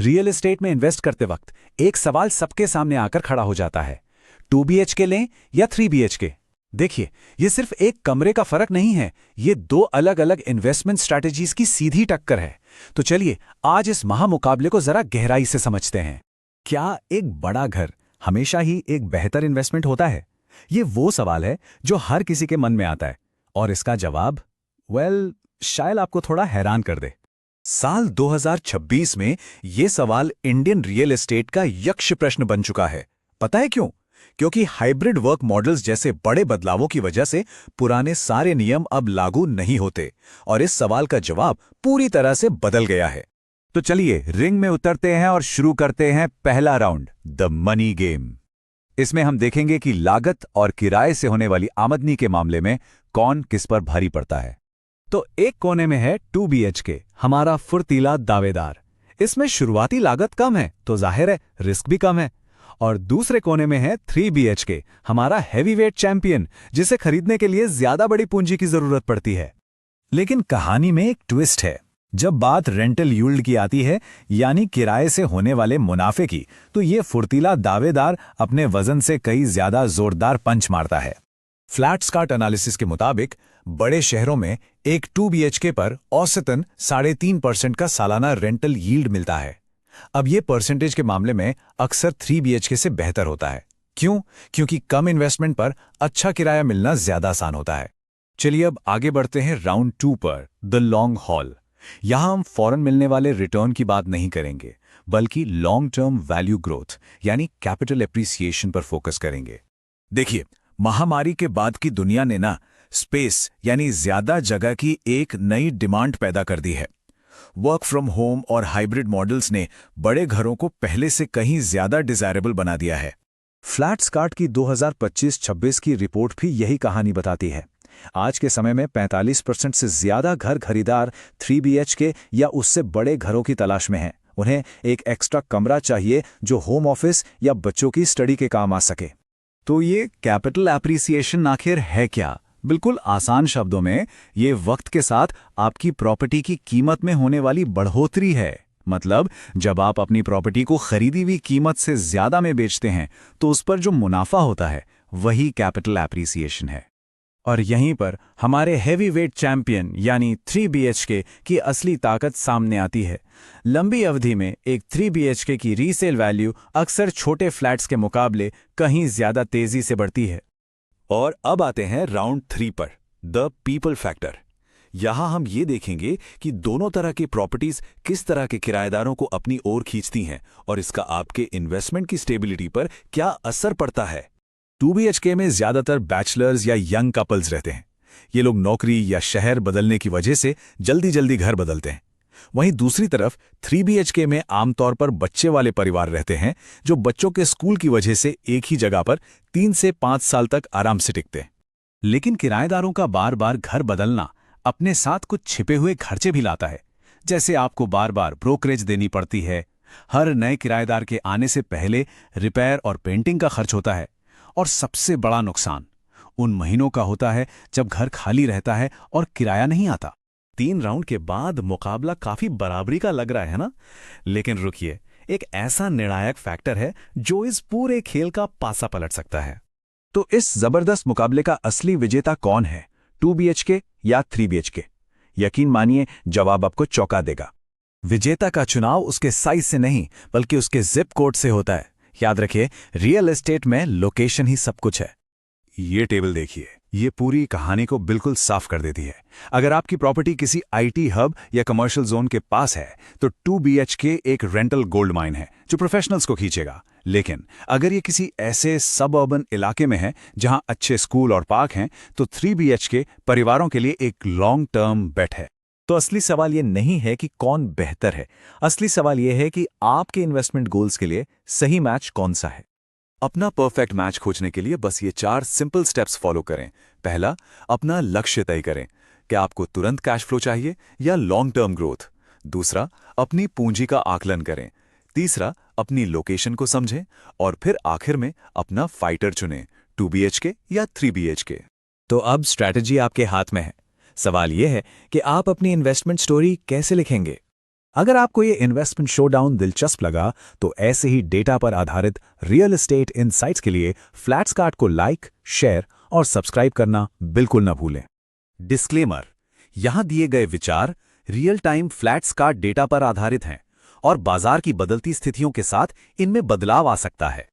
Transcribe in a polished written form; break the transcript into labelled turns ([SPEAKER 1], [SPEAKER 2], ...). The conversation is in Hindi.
[SPEAKER 1] रियल एस्टेट में इन्वेस्ट करते वक्त एक सवाल सबके सामने आकर खड़ा हो जाता है, 2 BHK लें या 3 BHK। देखिए, ये सिर्फ एक कमरे का फर्क नहीं है, ये दो अलग अलग इन्वेस्टमेंट स्ट्रैटेजीज की सीधी टक्कर है। तो चलिए आज इस महामुकाबले को जरा गहराई से समझते हैं।
[SPEAKER 2] क्या एक बड़ा घर हमेशा ही एक बेहतर इन्वेस्टमेंट होता है? ये वो सवाल है जो हर किसी के मन में आता है, और इसका जवाब शायद आपको थोड़ा हैरान कर दे।
[SPEAKER 1] साल 2026 में ये सवाल इंडियन रियल एस्टेट का यक्ष प्रश्न बन चुका है। पता है क्यों? क्योंकि हाइब्रिड वर्क मॉडल्स जैसे बड़े बदलावों की वजह से पुराने सारे नियम अब लागू नहीं होते और इस सवाल का जवाब पूरी तरह से बदल गया है। तो चलिए रिंग में उतरते हैं और शुरू करते हैं पहला राउंड, द मनी गेम। इसमें हम देखेंगे कि लागत और किराए से होने वाली आमदनी के मामले में कौन किस पर भारी पड़ता है।
[SPEAKER 2] तो एक कोने में है 2 BHK, हमारा फुर्तीला दावेदार। इसमें शुरुआती लागत कम है तो जाहिर है रिस्क भी कम है। और दूसरे कोने में है 3 BHK, हमारा हैवीवेट चैंपियन, जिसे खरीदने के लिए ज्यादा बड़ी पूंजी की जरूरत पड़ती है।
[SPEAKER 1] लेकिन कहानी में एक ट्विस्ट है। जब बात रेंटल यील्ड की आती है, यानी किराए से होने वाले मुनाफे की, तो ये फुर्तीला दावेदार अपने वजन से कई ज्यादा जोरदार पंच मारता है। फ्लैट स्कार्ट एनालिसिस के मुताबिक बड़े शहरों में एक 2 BHK पर औसतन 3.5% का सालाना रेंटल यील्ड मिलता है। अब ये परसेंटेज के मामले में अक्सर 3 BHK से बेहतर होता है। क्यों? क्योंकि कम इन्वेस्टमेंट पर अच्छा किराया मिलना ज्यादा आसान होता है। चलिए अब आगे बढ़ते हैं राउंड 2 पर, द लॉन्ग हॉल। यहां हम फौरन मिलने वाले रिटर्न की बात नहीं करेंगे, बल्कि लॉन्ग टर्म वैल्यू ग्रोथ यानी कैपिटल एप्रिसिएशन पर फोकस करेंगे। देखिए, महामारी के बाद की दुनिया ने स्पेस यानी ज्यादा जगह की एक नई डिमांड पैदा कर दी है। वर्क फ्रॉम होम और हाइब्रिड मॉडल्स ने बड़े घरों को पहले से कहीं ज्यादा डिजायरेबल बना दिया है। फ्लैट स्कार्ट की 2025-26 की रिपोर्ट भी यही कहानी बताती है। आज के समय में 45% से ज्यादा घर खरीदार 3 BHK या उससे बड़े घरों की तलाश में हैं। उन्हें एक एक्स्ट्रा कमरा चाहिए जो होम ऑफिस या बच्चों की स्टडी के काम आ सके। तो ये कैपिटल एप्रिसिएशन आखिर है क्या? बिल्कुल आसान शब्दों में, ये वक्त के साथ आपकी प्रॉपर्टी की कीमत में होने वाली बढ़ोतरी है। मतलब जब आप अपनी प्रॉपर्टी को खरीदी हुई कीमत से ज्यादा में बेचते हैं तो उस पर जो मुनाफा होता है वही कैपिटल एप्रिसिएशन है। और यहीं पर हमारे हैवीवेट चैंपियन यानी 3 BHK की असली ताकत सामने आती है। लंबी अवधि में एक 3 BHK की रीसेल वैल्यू अक्सर छोटे फ्लैट्स के मुकाबले कहीं ज्यादा तेजी से बढ़ती है। और अब आते हैं राउंड 3 पर, द पीपल फैक्टर। यहां हम ये देखेंगे कि दोनों तरह की प्रॉपर्टीज किस तरह के किराएदारों को अपनी ओर खींचती हैं और इसका आपके इन्वेस्टमेंट की स्टेबिलिटी पर क्या असर पड़ता है। 2 BHK में ज्यादातर बैचलर्स या यंग कपल्स रहते हैं। ये लोग नौकरी या शहर बदलने की वजह से जल्दी जल्दी घर बदलते हैं। वहीं दूसरी तरफ 3 BHK में आमतौर पर बच्चे वाले परिवार रहते हैं जो बच्चों के स्कूल की वजह से एक ही जगह पर 3 से 5 साल तक आराम से टिकते हैं। लेकिन किराएदारों का बार बार घर बदलना अपने साथ कुछ छिपे हुए खर्चे भी लाता है। जैसे आपको बार बार ब्रोकरेज देनी पड़ती है, हर नए किराएदार के आने से पहले रिपेयर और पेंटिंग का खर्च होता है, और सबसे बड़ा नुकसान उन महीनों का होता है जब घर खाली रहता है और किराया नहीं आता।
[SPEAKER 2] 3 राउंड के बाद मुकाबला काफी बराबरी का लग रहा है ना? लेकिन रुकिए, एक ऐसा निर्णायक फैक्टर है जो इस पूरे खेल का पासा पलट सकता है।
[SPEAKER 1] तो इस जबरदस्त मुकाबले का असली विजेता कौन है, 2 BHK या 3 BHK? यकीन मानिए जवाब आपको चौंका देगा। विजेता का चुनाव उसके साइज से नहीं बल्कि उसके जिप कोड से होता है। याद रखिए, रियल एस्टेट में लोकेशन ही सब कुछ है। ये टेबल देखिए, ये पूरी कहानी को बिल्कुल साफ कर देती है। अगर आपकी प्रॉपर्टी किसी IT हब या कमर्शियल जोन के पास है तो 2 BHK एक रेंटल गोल्ड माइन है जो प्रोफेशनल्स को खींचेगा। लेकिन अगर ये किसी ऐसे सब अर्बन इलाके में है जहां अच्छे स्कूल और पार्क हैं तो 3 BHK परिवारों के लिए एक लॉन्ग टर्म बेट है। तो असली सवाल ये नहीं है कि कौन बेहतर है, असली सवाल ये है कि आपके इन्वेस्टमेंट गोल्स के लिए सही मैच कौन सा है। अपना परफेक्ट मैच खोजने के लिए बस ये 4 सिंपल स्टेप्स फॉलो करें। पहला, अपना लक्ष्य तय करें। क्या आपको तुरंत कैश फ्लो चाहिए या लॉन्ग टर्म ग्रोथ? दूसरा, अपनी पूंजी का आकलन करें। तीसरा, अपनी लोकेशन को समझें। और फिर आखिर में अपना फाइटर चुनें, 2 BHK या 3 BHK।
[SPEAKER 2] तो अब स्ट्रैटेजी आपके हाथ में है। सवाल यह है कि आप अपनी इन्वेस्टमेंट स्टोरी कैसे लिखेंगे।
[SPEAKER 1] अगर आपको ये इन्वेस्टमेंट शोडाउन दिलचस्प लगा तो ऐसे ही डेटा पर आधारित रियल एस्टेट इनसाइट्स के लिए फ्लैट्सकार्ट को लाइक, शेयर और सब्सक्राइब करना बिल्कुल न भूलें। डिस्क्लेमर: यहां दिए गए विचार रियल टाइम फ्लैट्सकार्ट डेटा पर आधारित हैं और बाजार की बदलती स्थितियों के साथ इनमें बदलाव आ सकता है।